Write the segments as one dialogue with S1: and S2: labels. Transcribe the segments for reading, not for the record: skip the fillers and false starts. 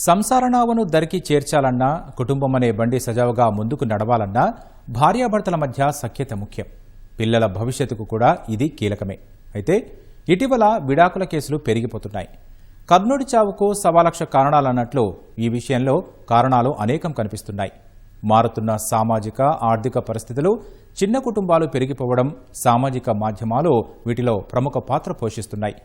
S1: సంసారనావను దరికి చేర్చాలన్నా, కుటుంబమనే బండి సజావుగా ముందుకు నడవాలన్నా భార్యాభర్తల మధ్య సఖ్యత ముఖ్యం. పిల్లల భవిష్యత్తుకు కూడా ఇది కీలకమే. అయితే ఇటీవల విడాకుల కేసులు పెరిగిపోతున్నాయి. కర్ణుడి చావుకు 1,00,000 కారణాలన్నట్లు ఈ విషయంలో కారణాలు అనేకం కనిపిస్తున్నాయి. మారుతున్న సామాజిక ఆర్థిక పరిస్థితులు, చిన్న కుటుంబాలు పెరిగిపోవడం, సామాజిక మాధ్యమాలు వీటిలో ప్రముఖ పాత్ర పోషిస్తున్నాయి.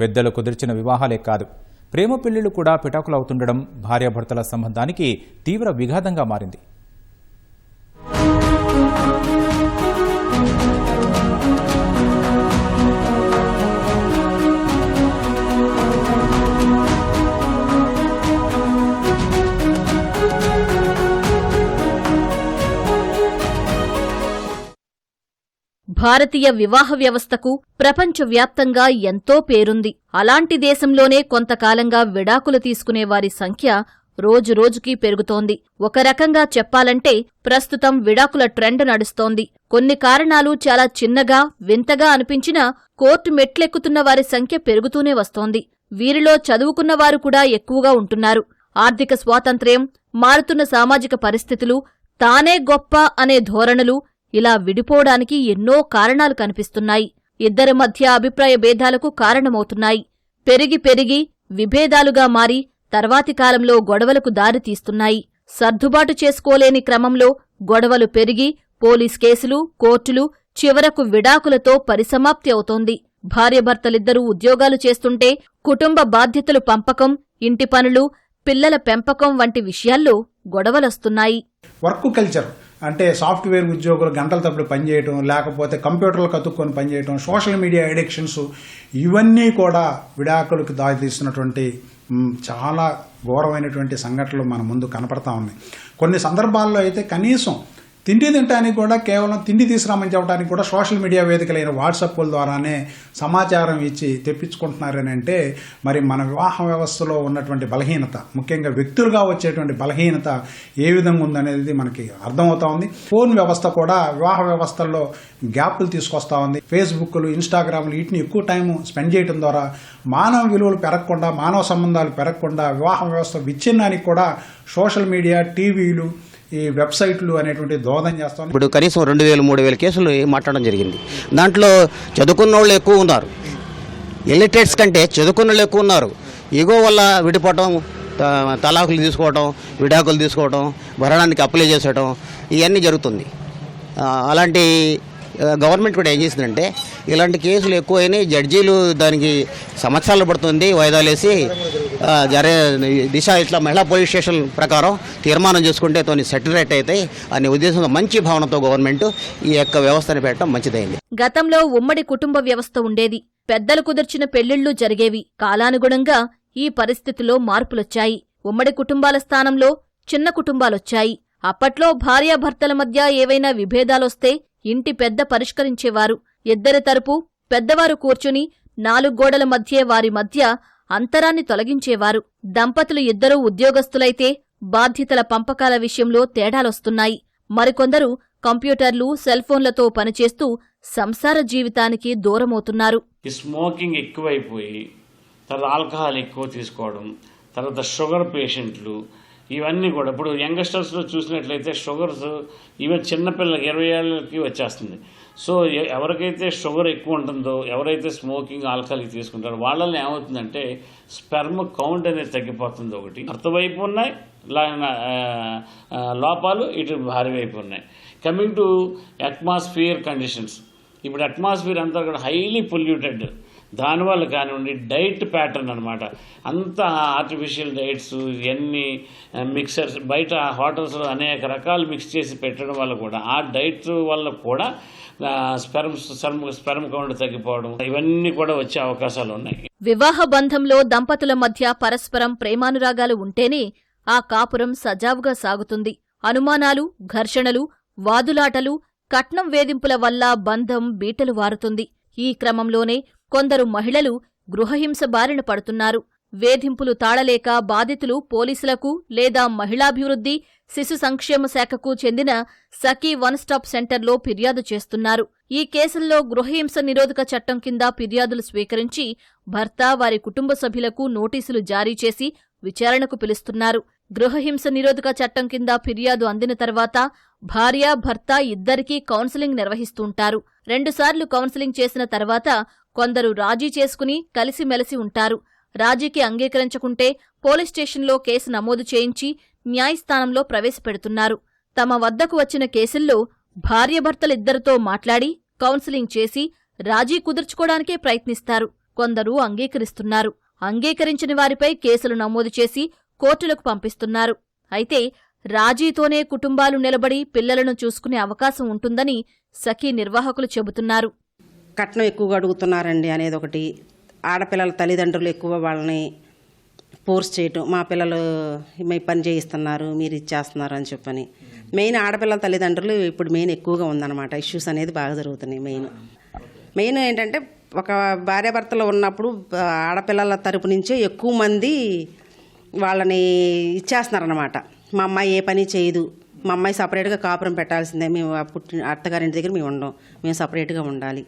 S1: పెద్దలు కుదిర్చిన వివాహాలే కాదు, ప్రేమ పెళ్లిళ్లు కూడా పిటాకులవుతుండడం భార్యాభర్తల సంబంధానికి తీవ్ర విఘాతంగా మారింది.
S2: భారతీయ వివాహ వ్యవస్థకు ప్రపంచవ్యాప్తంగా ఎంతో పేరుంది. అలాంటి దేశంలోనే కొంతకాలంగా విడాకులు తీసుకునేవారి సంఖ్య రోజురోజుకీ పెరుగుతోంది. ఒక రకంగా చెప్పాలంటే ప్రస్తుతం విడాకుల ట్రెండ్ నడుస్తోంది. కొన్ని కారణాలు చాలా చిన్నగా, వింతగా అనిపించినా కోర్టు మెట్లెక్కుతున్న వారి సంఖ్య పెరుగుతూనే వస్తోంది. వీరిలో చదువుకున్నవారు కూడా ఎక్కువగా ఉంటున్నారు. ఆర్థిక స్వాతంత్ర్యం, మారుతున్న సామాజిక పరిస్థితులు, తానే గొప్ప అనే ధోరణులు, ఇలా విడిపోవడానికి ఎన్నో కారణాలు కనిపిస్తున్నాయి. ఇద్దరి మధ్య అభిప్రాయ భేదాలకు కారణమవుతున్నాయి. పెరిగి విభేదాలుగా మారి తర్వాతి కాలంలో గొడవలకు దారితీస్తున్నాయి. సర్దుబాటు చేసుకోలేని క్రమంలో గొడవలు పెరిగి పోలీస్ కేసులు, కోర్టులు, చివరకు విడాకులతో పరిసమాప్తి అవుతోంది. భార్యాభర్తలిద్దరూ ఉద్యోగాలు చేస్తుంటే కుటుంబ బాధ్యతలు పంపకం, ఇంటి పనులు, పిల్లల పెంపకం వంటి విషయాల్లో గొడవలొస్తున్నాయి.
S3: వర్క్ కల్చర్ అంటే సాఫ్ట్వేర్ ఉద్యోగులు గంటల తప్పుడు పనిచేయటం, లేకపోతే కంప్యూటర్లు కతుక్కొని పనిచేయటం, సోషల్ మీడియా అడిక్షన్స్, ఇవన్నీ కూడా విడాకులకు దారితీస్తున్నటువంటి చాలా ఘోరమైనటువంటి సంఘటనలు మన ముందు కనపడతా ఉన్నాయి. కొన్ని సందర్భాల్లో అయితే కనీసం తిండి తినడానికి కూడా కేవలం తిండి తీసుకురామని చెప్పడానికి కూడా సోషల్ మీడియా వేదికలైన వాట్సాప్ల ద్వారానే సమాచారం ఇచ్చి తెప్పించుకుంటున్నారని అంటే మరి మన వివాహ వ్యవస్థలో ఉన్నటువంటి బలహీనత, ముఖ్యంగా వ్యక్తులుగా వచ్చేటువంటి బలహీనత ఏ విధంగా ఉందనేది మనకి అర్థమవుతా ఉంది. ఫోన్ వ్యవస్థ కూడా వివాహ వ్యవస్థల్లో గ్యాప్లు తీసుకొస్తా ఉంది. ఫేస్బుక్లు, ఇన్స్టాగ్రామ్లు వీటిని ఎక్కువ టైం స్పెండ్ చేయడం ద్వారా మానవ విలువలు పెరగకుండా, మానవ సంబంధాలు పెరగకుండా వివాహ వ్యవస్థ విచ్ఛిన్నానికి కూడా సోషల్ మీడియా, టీవీలు, ఈ వెబ్సైట్లు అనేటువంటి దోహదం చేస్తాం.
S4: ఇప్పుడు కనీసం 2,000-3,000 కేసులు మాట్లాడడం జరిగింది. దాంట్లో చదువుకున్న వాళ్ళు ఎక్కువ ఉన్నారు. ఇల్లిటరేట్స్ కంటే చదువుకున్న వాళ్ళు ఎక్కువ ఉన్నారు. ఈగో వల్ల విడిపోవటం, తలాకులు తీసుకోవటం, విడాకులు తీసుకోవటం, భరణానికి అప్లై చేసేయటం, ఇవన్నీ జరుగుతుంది. అలాంటి గవర్నమెంట్ కూడా ఏం చేసిందంటే ఇలాంటి కేసులు ఎక్కువైనాయి, జడ్జీలు దానికి సంవత్సరాలు పడుతుంది వాయిదాలేసి దిశ ఇట్లా మహిళా పోలీస్ స్టేషన్ ప్రకారం తీర్మానం చేసుకుంటే తోని సెటిల్రేట్ అవుతాయి అనే ఉద్దేశంతో మంచి భావనతో గవర్నమెంట్ ఈ యొక్క వ్యవస్థను పెట్టడం మంచిదైంది.
S2: గతంలో ఉమ్మడి కుటుంబ వ్యవస్థ ఉండేది. పెద్దలు కుదిర్చిన పెళ్లిళ్లు జరిగేవి. కాలానుగుణంగా ఈ పరిస్థితిలో మార్పులొచ్చాయి. ఉమ్మడి కుటుంబాల స్థానంలో చిన్న కుటుంబాలొచ్చాయి. అప్పట్లో భార్యాభర్తల మధ్య ఏవైనా విభేదాలొస్తే ఇంటి పెద్ద పరిష్కరించేవారు. ఇద్దరి తరపు పెద్దవారు కూర్చుని 4 గోడల మధ్యే వారి మధ్య అంతరాన్ని తొలగించేవారు. దంపతులు ఇద్దరూ ఉద్యోగస్తులైతే బాధ్యతల పంపకాల విషయంలో తేడాలొస్తున్నాయి. మరికొందరు కంప్యూటర్లు, సెల్ఫోన్లతో పనిచేస్తూ సంసార జీవితానికి దూరమవుతున్నారు.
S5: స్మోకింగ్ ఎక్కువైపోయి, తర్వాత ఆల్కహాల్ ఎక్కువ తీసుకోవడం, తర్వాత షుగర్ పేషెంట్లు, ఇవన్నీ కూడా ఇప్పుడు యంగ్స్టర్స్లో చూసినట్లయితే షుగర్స్ ఈవెన్ చిన్నపిల్లలకి 20 ఏళ్ళకి వచ్చేస్తుంది. సో ఎవరికైతే షుగర్ ఎక్కువ ఉంటుందో, ఎవరైతే స్మోకింగ్, ఆల్కహాల్ తీసుకుంటారో వాళ్ళని ఏమవుతుందంటే స్పెర్మ్ కౌంట్ అనేది తగ్గిపోతుంది. ఒకటి భర్త వైపు ఉన్నాయి లోపాలు, ఇటు భార్య వైపు ఉన్నాయి. కమింగ్ టు అట్మాస్ఫియర్ కండిషన్స్, ఇప్పుడు అట్మాస్ఫియర్ అంతా కూడా హైలీ పొల్యూటెడ్. దానివల్ల కానివ్వండి, డైట్ ప్యాటర్న్ అనమాట, అంతా ఆర్టిఫిషియల్ డైట్స్, ఇవన్నీ మిక్సర్స్, బయట హోటల్స్లో అనేక రకాలు మిక్స్ చేసి పెట్టడం వల్ల కూడా, ఆ డైట్ వల్ల కూడా స్పెర్మ్ కౌంట్ తగ్గిపోవడం, ఇవన్నీ కూడా వచ్చే అవకాశాలు ఉన్నాయి.
S2: వివాహ బంధంలో దంపతుల మధ్య పరస్పరం ప్రేమానురాగాలు ఉంటేనే ఆ కాపురం సజావుగా సాగుతుంది. అనుమానాలు, ఘర్షణలు, వాదులాటలు, కట్నం వేధింపుల వల్ల బంధం బీటలు వారుతుంది. ఈ క్రమంలోనే కొందరు మహిళలు గృహహింస బారిన పడుతున్నారు. వేధింపులు తాళలేక బాధితులు పోలీసులకు లేదా మహిళాభివృద్ధి, శిశు సంక్షేమ శాఖకు చెందిన సఖీ వన్ స్టాప్ సెంటర్లో ఫిర్యాదు చేస్తున్నారు. ఈ కేసుల్లో గృహహింస నిరోధక చట్టం కింద ఫిర్యాదులు స్వీకరించి భర్త, వారి కుటుంబ సభ్యులకు నోటీసులు జారీ చేసి విచారణకు పిలుస్తున్నారు. గృహహింస నిరోధక చట్టం కింద ఫిర్యాదు అందిన తర్వాత భార్య, భర్త ఇద్దరికీ కౌన్సిలింగ్ నిర్వహిస్తుంటారు. 2 సార్లు కౌన్సిలింగ్ చేసిన తర్వాత కొందరు రాజీ చేసుకుని కలిసిమెలిసి ఉంటారు. రాజీకి అంగీకరించకుంటే పోలీస్ స్టేషన్లో కేసు నమోదు చేయించి న్యాయస్థానంలో ప్రవేశపెడుతున్నారు. తమ వద్దకు వచ్చిన కేసుల్లో భార్యాభర్తలిద్దరితో మాట్లాడి కౌన్సిలింగ్ చేసి రాజీ కుదుర్చుకోవడానికే ప్రయత్నిస్తారు. కొందరు అంగీకరిస్తున్నారు. అంగీకరించిన వారిపై కేసులు నమోదు చేసి కోర్టులకు పంపిస్తున్నారు. అయితే రాజీతోనే కుటుంబాలు నిలబడి పిల్లలను చూసుకునే అవకాశం ఉంటుందని సఖీ నిర్వాహకులు చెబుతున్నారు.
S6: కట్నం ఎక్కువగా అడుగుతున్నారండి అనేది ఒకటి. ఆడపిల్లల తల్లిదండ్రులు ఎక్కువ వాళ్ళని ఫోర్స్ చేయటం, మా పిల్లలు మీ పని చేయిస్తున్నారు, మీరు ఇచ్చేస్తున్నారు అని చెప్పని. మెయిన్ ఆడపిల్లల తల్లిదండ్రులు ఇప్పుడు మెయిన్ ఎక్కువగా ఉందన్నమాట. ఇష్యూస్ అనేది బాగా జరుగుతున్నాయి. మెయిన్ ఏంటంటే ఒక భార్యాభర్తలు ఉన్నప్పుడు ఆడపిల్లల తరపు నుంచే ఎక్కువ మంది వాళ్ళని ఇచ్చేస్తున్నారన్నమాట. మా అమ్మాయి ఏ పని చేయదు, మా అమ్మాయి సపరేట్గా కాపురం పెట్టాల్సిందే, మేము అత్తగారింటి దగ్గర మేము ఉండం, మేము సపరేట్గా ఉండాలి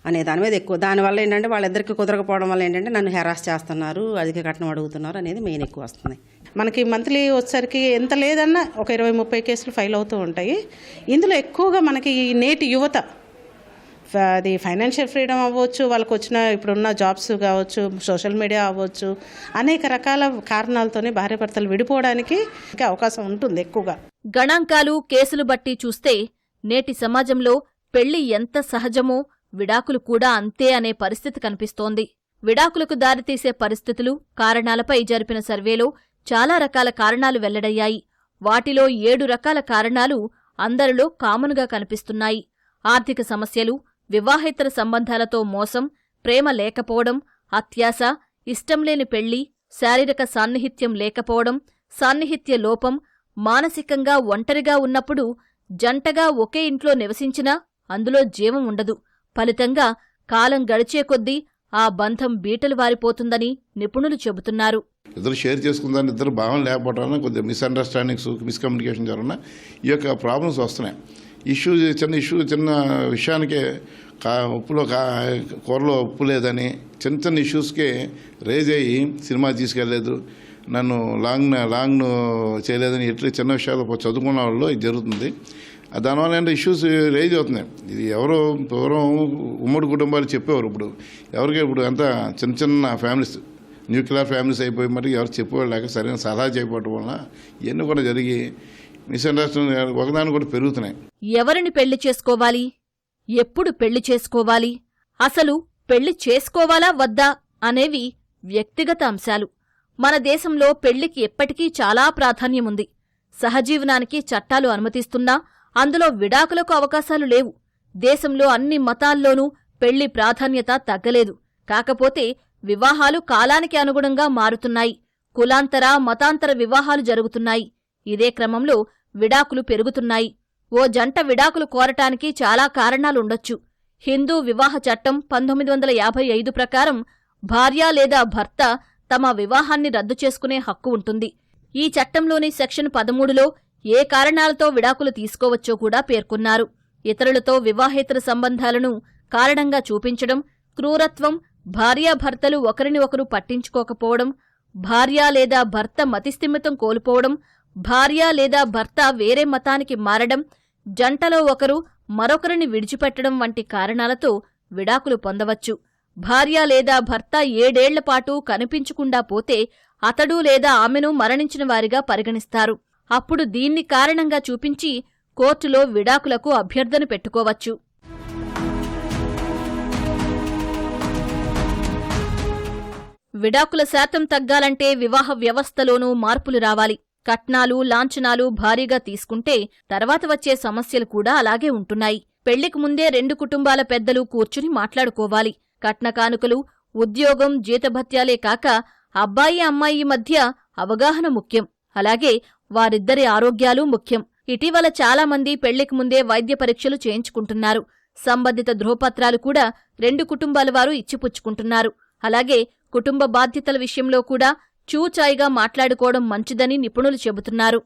S6: అనే దాని మీద ఎక్కువ. దానివల్ల ఏంటంటే వాళ్ళిద్దరికి కుదరకపోవడం వల్ల ఏంటంటే నన్ను హెరాస్ చేస్తున్నారు, అధిక కట్నం అడుగుతున్నారు అనేది మెయిన్ ఎక్కువ వస్తుంది.
S7: మనకి మంత్లీ వచ్చేసరికి ఎంత లేదన్నా ఒక 20-30 కేసులు ఫైల్ అవుతూ ఉంటాయి. ఇందులో ఎక్కువగా మనకి నేటి యువత అది ఫైనాన్షియల్ ఫ్రీడమ్ అవ్వచ్చు, వాళ్ళకు వచ్చిన ఇప్పుడున్న జాబ్స్ కావచ్చు, సోషల్ మీడియా అవ్వచ్చు, అనేక రకాల కారణాలతోనే భార్యాభర్తలు విడిపోవడానికి ఇంకా అవకాశం ఉంటుంది ఎక్కువగా.
S2: గణాంకాలు, కేసులు బట్టి చూస్తే నేటి సమాజంలో పెళ్లి ఎంత సహజమో విడాకులు కూడా అంతే అనే పరిస్థితి కనిపిస్తోంది. విడాకులకు దారితీసే పరిస్థితులు, కారణాలపై జరిపిన సర్వేలో చాలా రకాల కారణాలు వెల్లడయ్యాయి. వాటిలో 7 రకాల కారణాలు అందరిలో కామన్గా కనిపిస్తున్నాయి. ఆర్థిక సమస్యలు, వివాహేతర సంబంధాలతో మోసం, ప్రేమ లేకపోవడం, అత్యాశ, ఇష్టంలేని పెళ్లి, శారీరక సాన్నిహిత్యం లేకపోవడం, సాన్నిహిత్య లోపం, మానసికంగా ఒంటరిగా ఉన్నప్పుడు జంటగా ఒకే ఇంట్లో నివసించినా అందులో జీవం ఉండదు. ఫలితంగా కాలం గడిచే కొద్దీ ఆ బంధం బీటలు వారిపోతుందని నిపుణులు చెబుతున్నారు.
S8: ఇద్దరు షేర్ చేసుకుందాన్ని ఇద్దరు భావం లేకపోవడం, కొద్దిగా మిస్అండర్స్టాండింగ్స్, మిస్కమ్యూనికేషన్ జరగడం, ఈ యొక్క ప్రాబ్లమ్స్ వస్తున్నాయి. చిన్న విషయానికే ఉప్పులో కూరలో ఉప్పు లేదని చిన్న ఇష్యూస్కే రేజ్ అయ్యి సినిమా తీసుకెళ్లేదు, నన్ను లాంగ్ చేయలేదని ఇట్లా చిన్న విషయాలు చదువుకున్న వాళ్ళు ఇది జరుగుతుంది. దానివల్ల ఏంటంటే ఇష్యూస్ రేజ్ అవుతున్నాయి. ఇది పూర్వం ఉమ్మడి కుటుంబాలు చెప్పేవారు. ఇప్పుడు అంతా చిన్న ఫ్యామిలీస్, న్యూక్లియర్ ఫ్యామిలీస్ అయిపోయి మరి ఎవరు చెప్పేవాళ్ళు లేక సరైన సలహా చేయకపోవడం వల్ల ఇవన్నీ కూడా జరిగి మిస్అండర్స్టాండింగ్ ఒకదాని కూడా పెరుగుతున్నాయి.
S2: ఎవరిని పెళ్లి చేసుకోవాలి, ఎప్పుడు పెళ్లి చేసుకోవాలి, అసలు పెళ్లి చేసుకోవాలా వద్దా అనేవి వ్యక్తిగత అంశాలు. మన దేశంలో పెళ్లికి ఎప్పటికీ చాలా ప్రాధాన్యముంది. సహజీవనానికి చట్టాలు అనుమతిస్తున్నా అందులో విడాకులకు అవకాశాలు లేవు. దేశంలో అన్ని మతాల్లోనూ పెళ్లి ప్రాధాన్యత తగ్గలేదు. కాకపోతే వివాహాలు కాలానికి అనుగుణంగా మారుతున్నాయి. కులాంతర, మతాంతర వివాహాలు జరుగుతున్నాయి. ఇదే క్రమంలో విడాకులు పెరుగుతున్నాయి. ఓ జంట విడాకులు కోరటానికి చాలా కారణాలుండొచ్చు. హిందూ వివాహ చట్టం 1955 ప్రకారం భార్య లేదా భర్త తమ వివాహాన్ని రద్దు చేసుకునే హక్కు ఉంటుంది. ఈ చట్టంలోని సెక్షన్ 13లో ఏ కారణాలతో విడాకులు తీసుకోవచ్చో కూడా పేర్కొన్నారు. ఇతరులతో వివాహేతర సంబంధాలను కారణంగా చూపించడం, క్రూరత్వం, భార్యాభర్తలు ఒకరిని ఒకరు పట్టించుకోకపోవడం, భార్య లేదా భర్త మతిస్థిమితం కోల్పోవడం, భార్య లేదా భర్త వేరే మతానికి మారడం, జంటలో ఒకరు మరొకరిని విడిచిపెట్టడం వంటి కారణాలతో విడాకులు పొందవచ్చు. భార్య లేదా భర్త 7 ఏళ్లపాటు కనిపించకుండా పోతే అతడు లేదా ఆమెను మరణించిన వారిగా పరిగణిస్తారు. అప్పుడు దీన్ని కారణంగా చూపించి కోర్టులో విడాకులకు అభ్యర్థన పెట్టుకోవచ్చు. విడాకుల శాతం తగ్గాలంటే వివాహ వ్యవస్థలోనూ మార్పులు రావాలి. కట్నాలు, లాంఛనాలు భారీగా తీసుకుంటే తర్వాత వచ్చే సమస్యలు కూడా అలాగే ఉంటున్నాయి. పెళ్లికి ముందే 2 కుటుంబాల పెద్దలు కూర్చుని మాట్లాడుకోవాలి. కట్న కానుకలు, ఉద్యోగం, జీతభత్యాలే కాక అబ్బాయి అమ్మాయి మధ్య అవగాహన ముఖ్యం. అలాగే వారిద్దరి ఆరోగ్యాలు ముఖ్యం. ఇటీవల చాలామంది పెళ్లికి ముందే వైద్య పరీక్షలు చేయించుకుంటున్నారు. సంబంధిత ధృవపత్రాలు కూడా 2 కుటుంబాల వారు ఇచ్చిపుచ్చుకుంటున్నారు. అలాగే కుటుంబ బాధ్యతల విషయంలో కూడా చూచాయిగా మాట్లాడుకోవడం మంచిదని నిపుణులు చెబుతున్నారు.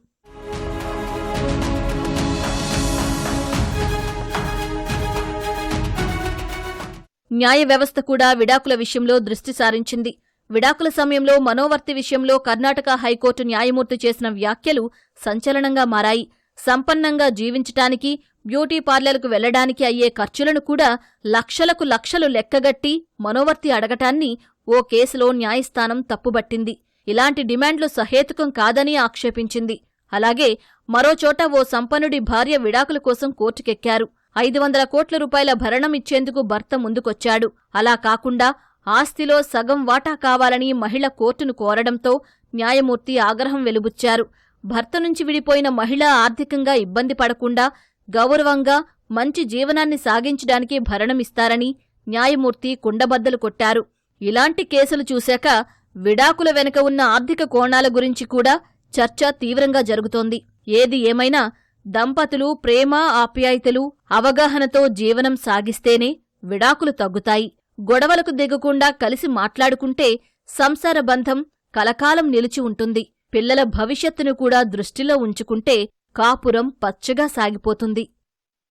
S2: న్యాయ వ్యవస్థ కూడా విడాకుల విషయంలో దృష్టి సారించింది. విడాకుల సమయంలో మనోవర్తి విషయంలో కర్ణాటక హైకోర్టు న్యాయమూర్తి చేసిన వ్యాఖ్యలు సంచలనంగా మారాయి. సంపన్నంగా జీవించటానికి, బ్యూటీ పార్లర్కు వెళ్లడానికి అయ్యే ఖర్చులను కూడా లక్షలకు లక్షలు లెక్కగట్టి మనోవర్తి అడగటాన్ని ఓ కేసులో న్యాయస్థానం తప్పుబట్టింది. ఇలాంటి డిమాండ్లు సహేతుకం కాదని ఆక్షేపించింది. అలాగే మరోచోట ఓ సంపన్నుడి భార్య విడాకుల కోసం కోర్టుకెక్కారు. 500 కోట్ల రూపాయల భరణం ఇచ్చేందుకు భర్త ముందుకొచ్చాడు. అలా కాకుండా ఆస్తిలో సగం వాటా కావాలని మహిళ కోర్టును కోరడంతో న్యాయమూర్తి ఆగ్రహం వెలుబుచ్చారు. భర్త నుంచి విడిపోయిన మహిళ ఆర్థికంగా ఇబ్బంది పడకుండా గౌరవంగా మంచి జీవనాన్ని సాగించడానికి భరణమిస్తారని న్యాయమూర్తి కుండబద్దలు కొట్టారు. ఇలాంటి కేసులు చూశాక విడాకుల వెనుక ఉన్న ఆర్థిక కోణాల గురించి కూడా చర్చ తీవ్రంగా జరుగుతోంది. ఏది ఏమైనా దంపతులు ప్రేమ, ఆప్యాయతలు, అవగాహనతో జీవనం సాగిస్తేనే విడాకులు తగ్గుతాయి. గొడవలకు దిగకుండా కలిసి మాట్లాడుకుంటే సంసార బంధం కలకాలం నిలిచి ఉంటుంది. పిల్లల భవిష్యత్తును కూడా దృష్టిలో ఉంచుకుంటే కాపురం పచ్చగా సాగిపోతుంది.